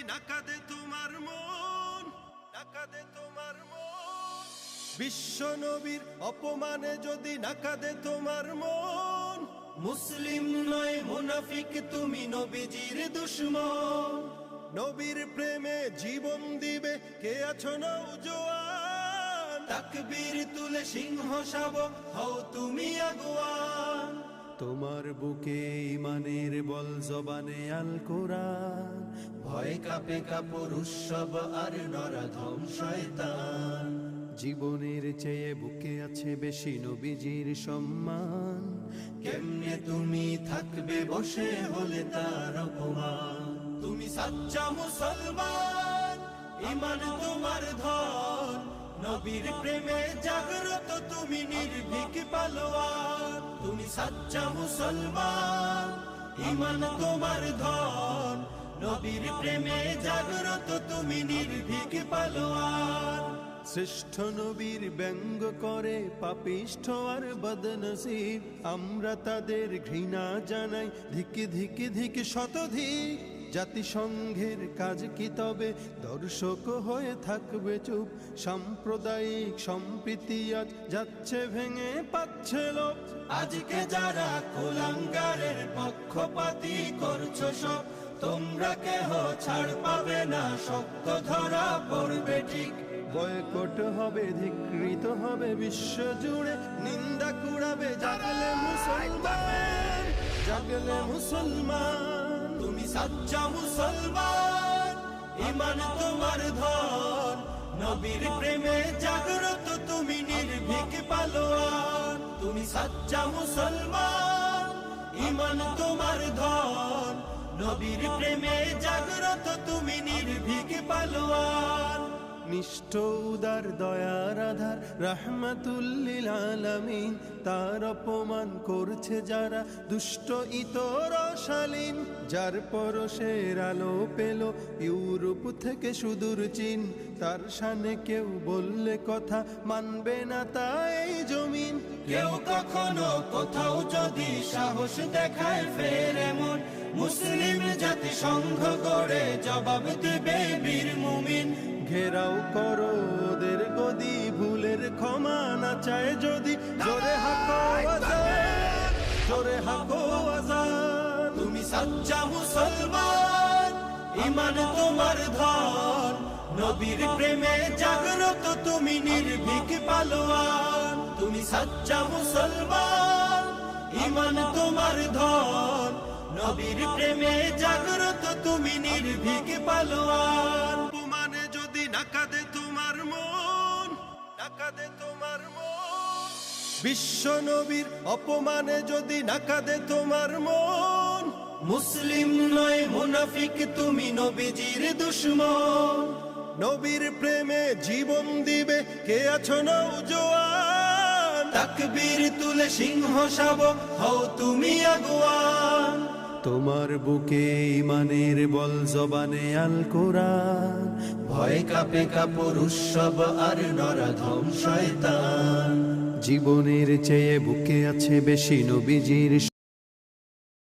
না কাঁদে তোমার মন, না কাঁদে তোমার মন, বিশ্ব নবীর অপমানে যদি না কাঁদে তোমার মন, মুসলিম নয় মুনাফিক তুমি নবীজির দুশমন। নবীর প্রেমে জীবন দিবে কে আছো নওজোয়ান, তাকবীর তুলে সিংহ শাবক হও তুমি আগুয়ান। তোমার বুকে ইমানের বল জবানে আল কোরআন, ভয় কাঁপে কাপড় উৎসব আর নরাধম শয়তান। জীবনের চেয়ে বুকে আছে বেশি নবীজির সম্মান। কেমনে তুমি থাকবে বসে হলে তার অপমান। তুমি সাচ্চা মুসলমান, ইমান তোমার ধন, নবীর প্রেমে জাগ্রত তুমি নির্ভীক পালোয়ান। তুমি সাচ্চা মুসলমান, ইমান তোমার ধন, নবীর প্রেমে জাগ্রত তুমি নির্ভীক পালোয়ান। শ্রেষ্ঠ নবীর ব্যঙ্গ করে পাপিষ্ঠ আর বদনসিব, আমরা তাদের ঘৃণা জানাই ধিকে ধিকে ধিকে শতধিক। জাতিসংঘের কাজ কি তবে দর্শক হয়ে থাকবে চুপ, সাম্প্রদায়িক সম্প্রীতি আজ যাচ্ছে ভেঙে পাচ্ছে লোক। আজকে যারা কুলাঙ্গারের পক্ষপাতী করছো সব, তোমরা কেহ ছাড় পাবে না, শক্ত ধরা পড়বে ঠিক। বয়কট হবে, ধিকৃত হবে বিশ্ব জুড়ে, নিন্দা কুড়াবে জাগলে মুসলমান, জাগলে মুসলমান। তুমি সাচ্চা মুসলমান, ইমান তোমার ধন, নবীর প্রেমে জাগ্রত তুমি নির্ভীক পালোয়ান। তুমি সাচ্চা মুসলমান, ইমান তোমার ধন, নবীর প্রেমে জাগ্রত তুমি নির্ভীক পালোয়ান। নিষ্ঠ উদার দয়ার আধার রাহমাতুল্লিল আলামিন, তার অপমান করছে যারা দুষ্ট ইতর শালীন। যার পরশের আলো পেল ইউরোপ থেকে সুদূর চীন, তার শানে কেউ বললে কথা মানবে না তা এই জমিন। কেউ কখনো কোথাও যদি সাহস দেখায় ফের এমন, মুসলিম জাতি সংঘ গড়ে জবাব দেবে বীর মুমিন। ঘেরাও করো ওদের গদি, ভুলের ক্ষমা না চায় যদি, জোরে হাকো আজান, জোরে হাকো আজান। তুমি সাচ্চা মুসলমান, ইমান তোমার ধন, নবীর প্রেমে জাগ্রত তুমি নির্ভীক পালোয়ান। তুমি সাচ্চা মুসলমান, ইমান তোমার ধন, নবীর প্রেমে জাগ্রত তুমি নির্ভীক পালোয়ান। অপমানে যদি না কাঁদে তোমার মন, না কাঁদে তোমার মন, বিশ্ব নবীর অপমানে যদি না কাঁদে তোমার মন, মুসলিম নয় মুনাফিক তুমি নবীজির দুশমন। নবীর প্রেমে জীবন দিবে কে আছো নওজোয়ান, তাকবীর তুলে সিংহ শাবক হও তুমি আগুয়ান। তোমার বুকে ইমানের বল জবানে আল কোরআন, ভয় কাঁপে কাপড় উৎসব আর নরাধম শয়তান। জীবনের চেয়ে বুকে আছে বেশি নবীজির